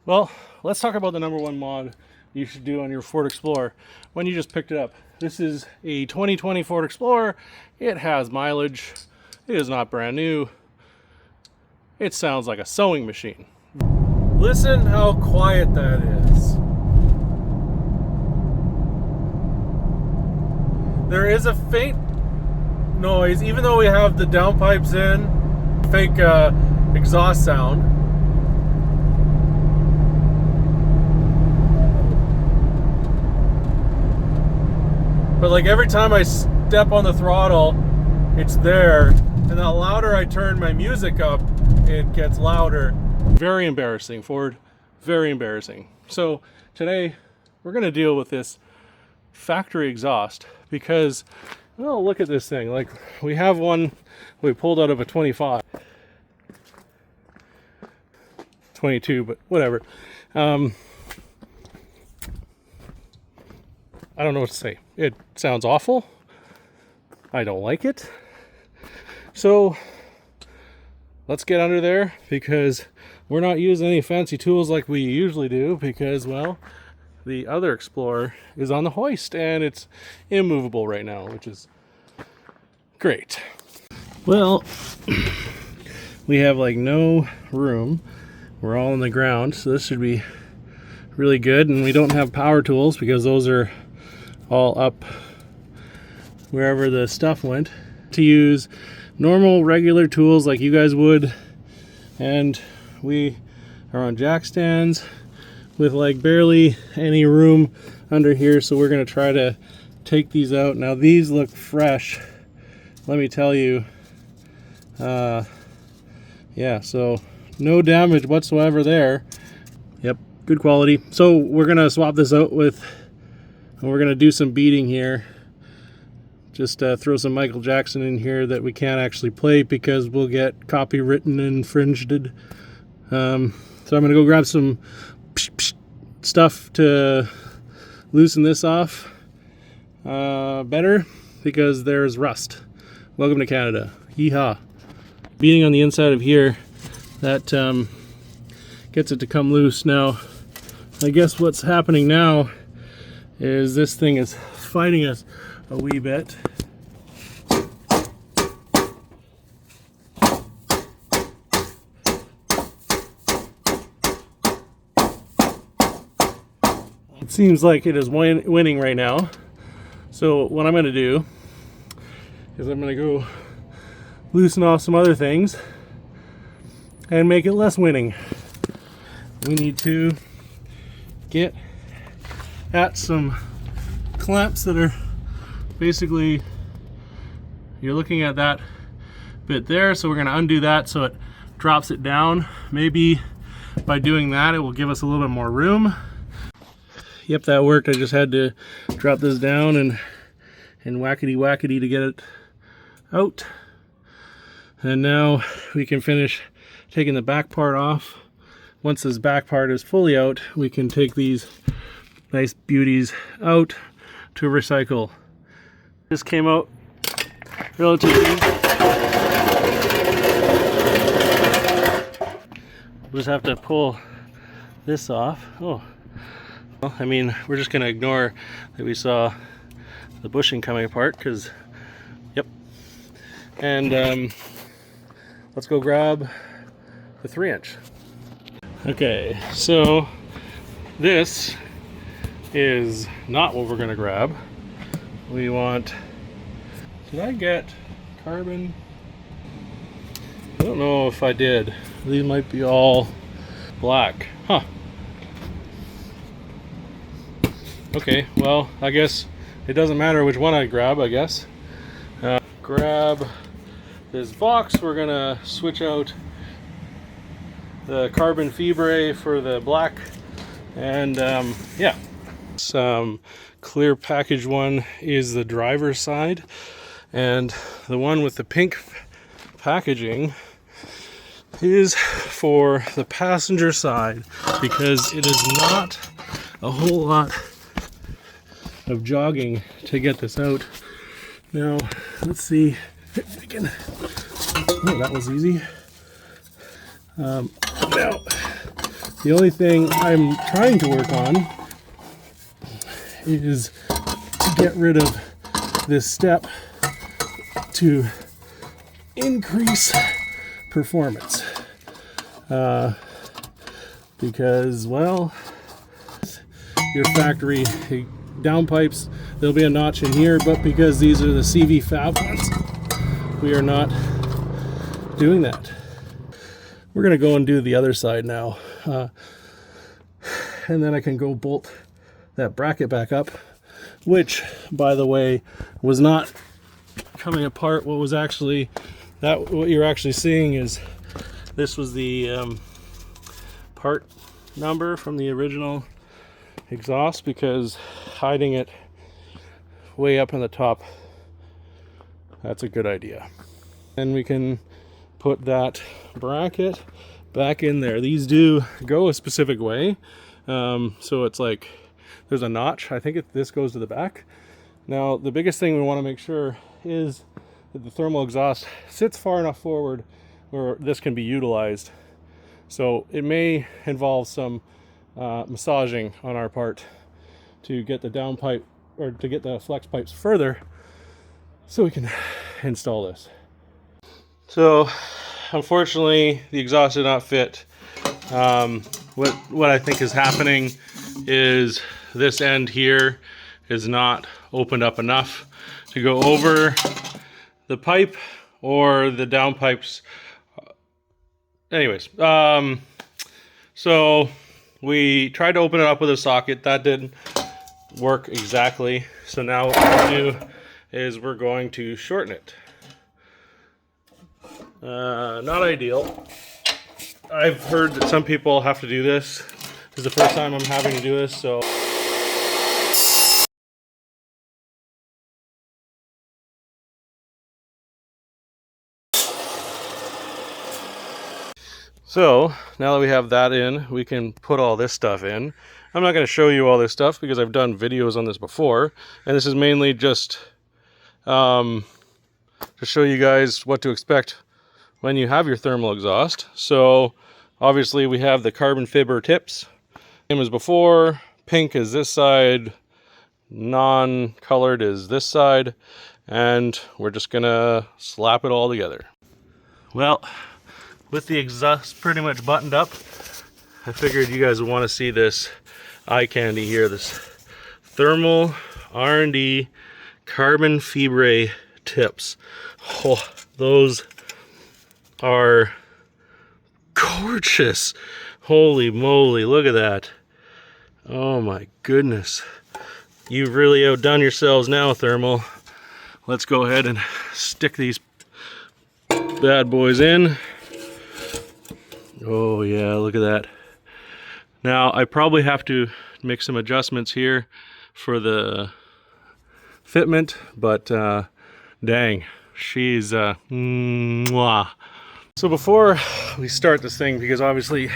Well, let's talk about the number one mod you should do on your Ford Explorer when you just picked it up. This is a 2020 Ford Explorer. It has mileage. It is not brand new. It sounds like a sewing machine. Listen how quiet that is. There is a faint noise, even though we have the downpipes in, fake exhaust sound. But like every time I step on the throttle, it's there. And the louder I turn my music up, it gets louder. Very embarrassing, Ford. Very embarrassing. So today we're going to deal with this factory exhaust because, well, look at this thing. Like, we have one we pulled out of a 25. 22, but whatever. I don't know what to say. It sounds awful. I don't like it. So let's get under there because we're not using any fancy tools like we usually do because, well, the other Explorer is on the hoist and it's immovable right now, which is great. Well, we have like no room. We're all on the ground, so this should be really good. And we don't have power tools because those are all up wherever the stuff went. To use normal regular tools like you guys would, and we are on jack stands with like barely any room under here, so we're going to try to take these out. Now these look fresh, let me tell you. Yeah, so no damage whatsoever there. Yep, good quality. So we're going to swap this out with, and we're going to do some beating here. Just throw some Michael Jackson in here that we can't actually play because we'll get copywritten and infringed. So I'm going to go grab some stuff to loosen this off better because there's rust. Welcome to Canada. Yeehaw. Beating on the inside of here, that gets it to come loose. Now, I guess what's happening now is this thing is fighting us a wee bit. It seems like it is winning right now. So what I'm going to do is I'm going to go loosen off some other things and make it less winning. We need to get at some clamps that are basically, you're looking at that bit there, so we're going to undo that so it drops it down. Maybe by doing that it will give us a little bit more room. Yep, that worked. I just had to drop this down and whackety to get it out. And now we can finish taking the back part off. Once this back part is fully out, we can take these nice beauties out to recycle. This came out relatively easy. We'll just have to pull this off. Oh, well, I mean, we're just gonna ignore that we saw the bushing coming apart because, yep. And let's go grab the 3-inch. Okay, so this is not what we're gonna grab. We want, did I get carbon? I don't know if I did. These might be all black. Huh. Okay, well, I guess it doesn't matter which one I grab, I guess. Grab this box. We're gonna switch out the carbon fibre for the black, and yeah. Some clear package one is the driver's side, and the one with the pink packaging is for the passenger side because it is not a whole lot of jogging to get this out. Now let's see if we can, oh, that was easy. Now The only thing I'm trying to work on is to get rid of this step to increase performance. Because, well, your factory downpipes, there'll be a notch in here, but because these are the CV fab ones, we are not doing that. We're gonna go and do the other side now. And then I can go bolt that bracket back up, which, by the way, was not coming apart. What was actually, what you're actually seeing is, this was the part number from the original exhaust, because hiding it way up in the top, that's a good idea. And we can put that bracket back in there. These do go a specific way, so it's like there's a notch. I think this goes to the back. Now the biggest thing we want to make sure is that the thermal exhaust sits far enough forward where this can be utilized. So it may involve some massaging on our part to get the downpipe, or to get the flex pipes further, so we can install this. So unfortunately the exhaust did not fit. What I think is happening is this end here is not opened up enough to go over the pipe, or the downpipes. Anyways, so we tried to open it up with a socket. That didn't work exactly. So now what we'll do is we're going to shorten it. Not ideal. I've heard that some people have to do this. This is the first time I'm having to do this, so. So now that we have that in, we can put all this stuff in. I'm not going to show you all this stuff because I've done videos on this before, and this is mainly just to show you guys what to expect when you have your thermal exhaust. So obviously we have the carbon fiber tips, same as before. Pink is this side, non-colored is this side, and we're just gonna slap it all together. Well, with the exhaust pretty much buttoned up, I figured you guys would want to see this eye candy here, this Thermal R&D carbon fibre tips. Oh, those are gorgeous. Holy moly, look at that. Oh my goodness. You've really outdone yourselves now, Thermal. Let's go ahead and stick these bad boys in. Oh yeah, look at that. Now I probably have to make some adjustments here for the fitment, but dang, she's mwah. So before we start this thing, because obviously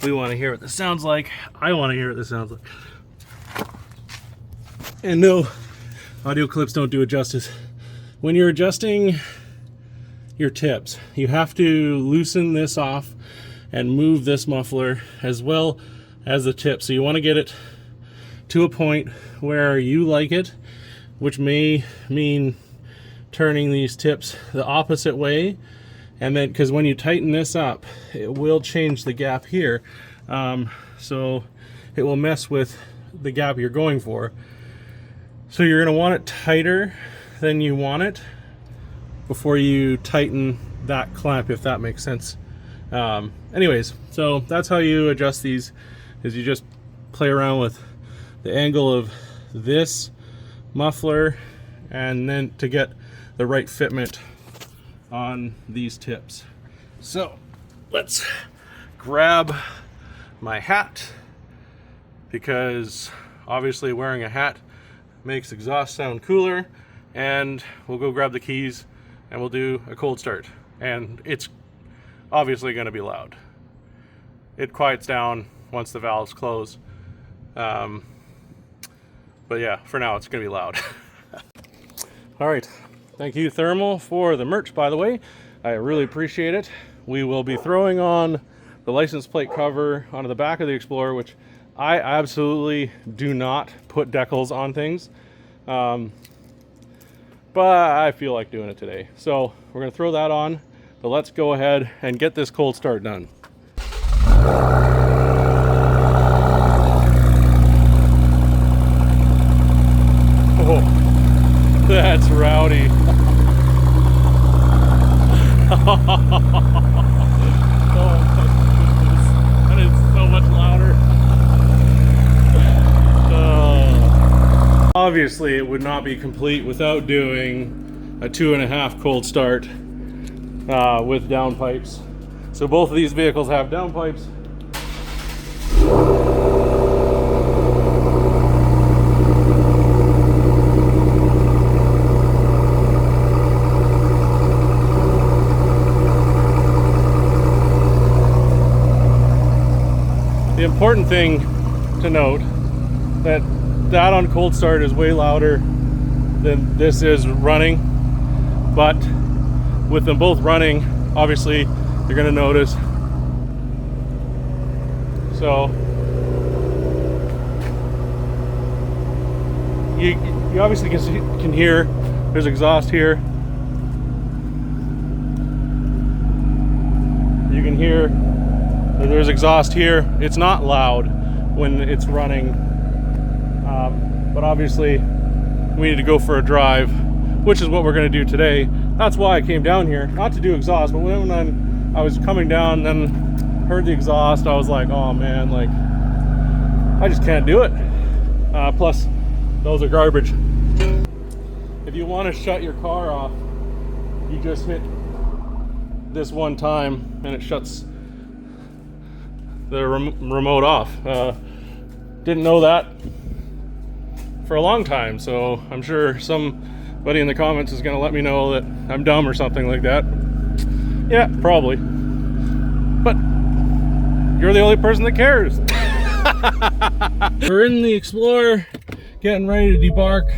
we want to hear what this sounds like, I want to hear what this sounds like, and no, audio clips don't do it justice. When you're adjusting your tips, you have to loosen this off and move this muffler as well as the tip. So you want to get it to a point where you like it, which may mean turning these tips the opposite way. And then, because when you tighten this up, it will change the gap here. So it will mess with the gap you're going for. So you're gonna want it tighter than you want it before you tighten that clamp, if that makes sense. Anyways, so that's how you adjust these, is you just play around with the angle of this muffler and then to get the right fitment on these tips. So let's grab my hat, because obviously wearing a hat makes exhaust sound cooler, and we'll go grab the keys and we'll do a cold start. And it's obviously going to be loud. It quiets down once the valves close. But yeah, for now it's going to be loud. All right. Thank you, Thermal, for the merch, by the way. I really appreciate it. We will be throwing on the license plate cover onto the back of the Explorer, which I absolutely do not put decals on things. But I feel like doing it today. So we're gonna throw that on, but let's go ahead and get this cold start done. Oh, that's rowdy. Oh my goodness, that is so much louder. Obviously it would not be complete without doing a 2.5 cold start with downpipes. So both of these vehicles have downpipes. The important thing to note that on cold start is way louder than this is running, but with them both running, obviously you're going to notice. So you obviously can hear there's exhaust here. You can hear there's exhaust here. It's not loud when it's running, but obviously we need to go for a drive, which is what we're going to do today. That's why I came down here, not to do exhaust, but when I was coming down and then heard the exhaust, I was like, oh man, like I just can't do it. Plus those are garbage. If you want to shut your car off, you just hit this one time and it shuts the remote off. Didn't know that for a long time, so I'm sure somebody in the comments is going to let me know that I'm dumb or something like that. Yeah, probably. But you're the only person that cares. We're in the Explorer, getting ready to debark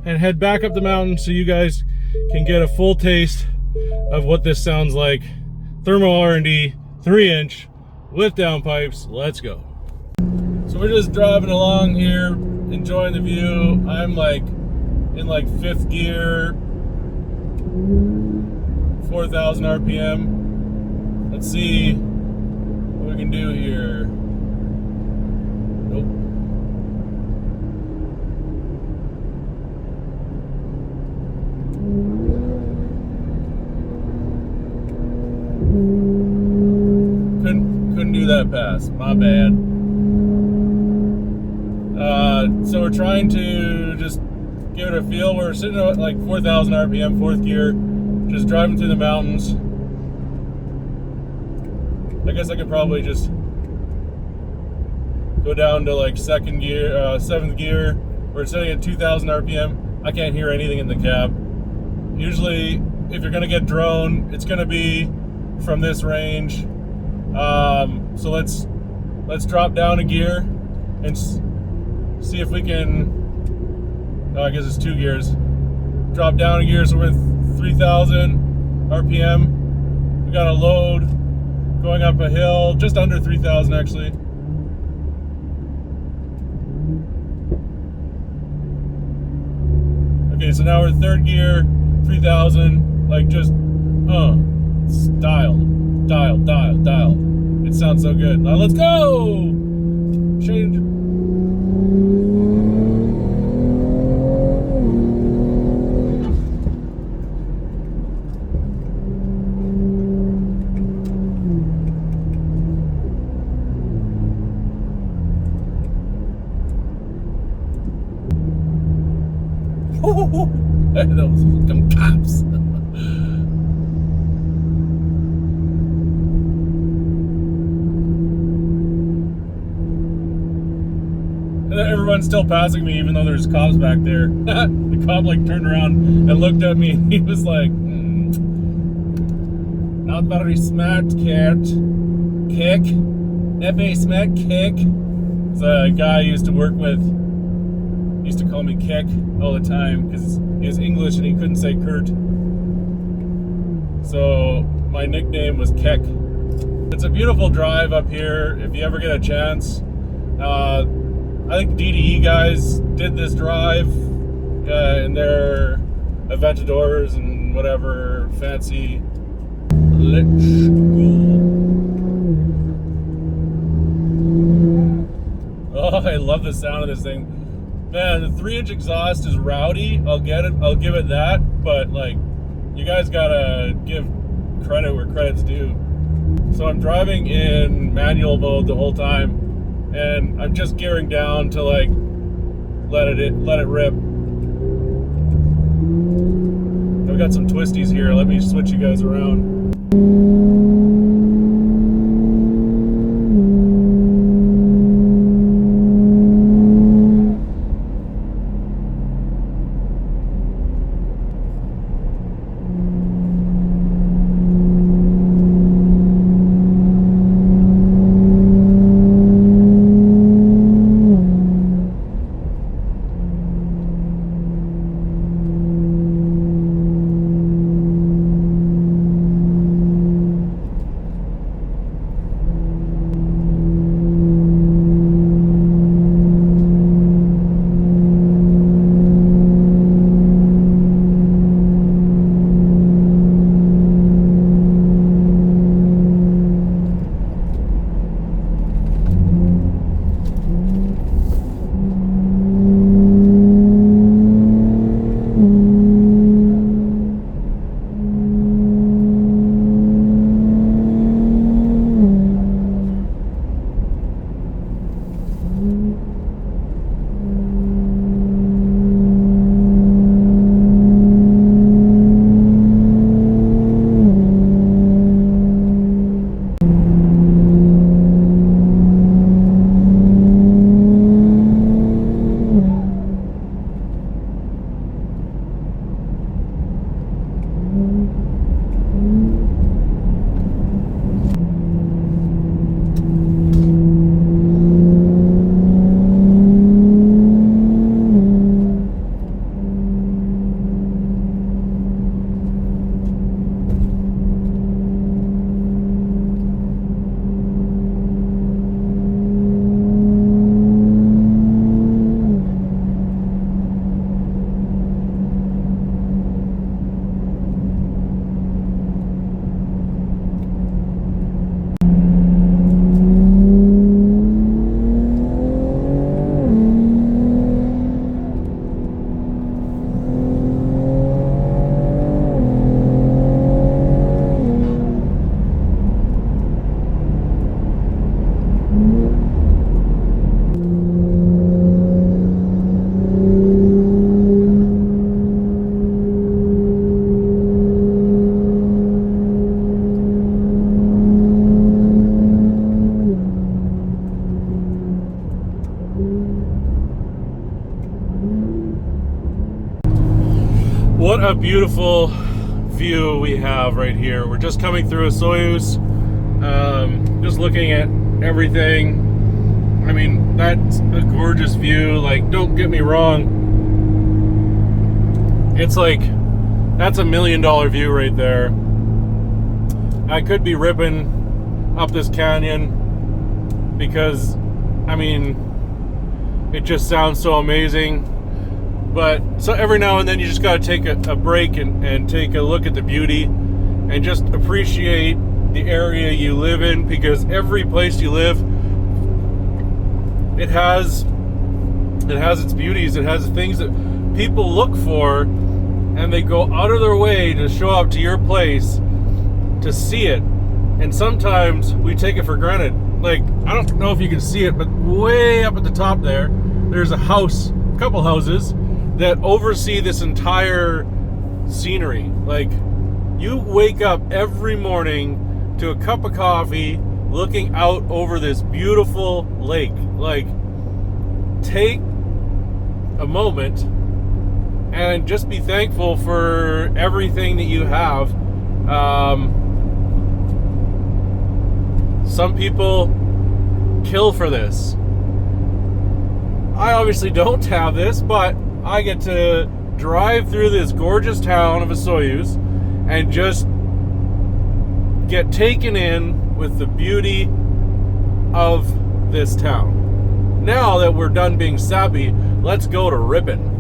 and head back up the mountain so you guys can get a full taste of what this sounds like. Thermal R&D 3-inch with downpipes. Let's go. So we're just driving along here, enjoying the view. I'm like in like 5th gear, 4,000 RPM. Let's see what we can do here. Nope. Couldn't do that pass. My bad. So we're trying to just give it a feel. We're sitting at like 4,000 RPM, 4th gear, just driving through the mountains. I guess I could probably just go down to like 2nd gear, 7th gear. We're sitting at 2,000 RPM. I can't hear anything in the cab. Usually, if you're gonna get drone, it's gonna be from this range. So let's drop down a gear and see if we can. I guess it's 2 gears. Drop down a gear, so we're at 3,000 RPM. We got a load going up a hill, just under 3,000 actually. Okay, so now we're 3rd gear, 3,000, like just, dialed. It sounds so good. Now let's go! Change. Those fucking cops. Everyone's still passing me even though there's cops back there. The cop like turned around and looked at me and he was like, not very smart, cat. Kick. Not very smart, kick. It's a guy I used to work with. He used to call me Kick all the time because he was English and he couldn't say Kurt. So my nickname was Kick. It's a beautiful drive up here if you ever get a chance. I think DDE guys did this drive in their Aventadors and whatever fancy. Let's go. Oh, I love the sound of this thing. Man, the 3-inch exhaust is rowdy. I'll give it that. But like, you guys gotta give credit where credit's due. So I'm driving in manual mode the whole time, and I'm just gearing down to like let it rip. I've got some twisties here. Let me switch you guys around. What a beautiful view we have right here. We're just coming through a Soyuz, just looking at everything. I mean, that's a gorgeous view. Like, don't get me wrong, it's like, that's $1 million view right there. I could be ripping up this canyon because, I mean, it just sounds so amazing. But so every now and then you just got to take a break and take a look at the beauty and just appreciate the area you live in, because every place you live, it has its beauties. It has things that people look for, and they go out of their way to show up to your place to see it. And sometimes we take it for granted. Like, I don't know if you can see it, but way up at the top there's a house, a couple houses that oversee this entire scenery. Like, you wake up every morning to a cup of coffee looking out over this beautiful lake. Like, take a moment and just be thankful for everything that you have. Some people kill for this. I obviously don't have this, but I get to drive through this gorgeous town of a Soyuz and just get taken in with the beauty of this town. Now that we're done being sappy, let's go to ripping.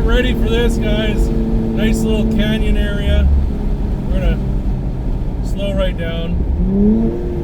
Ready for this, guys. Nice little canyon area. We're gonna slow right down.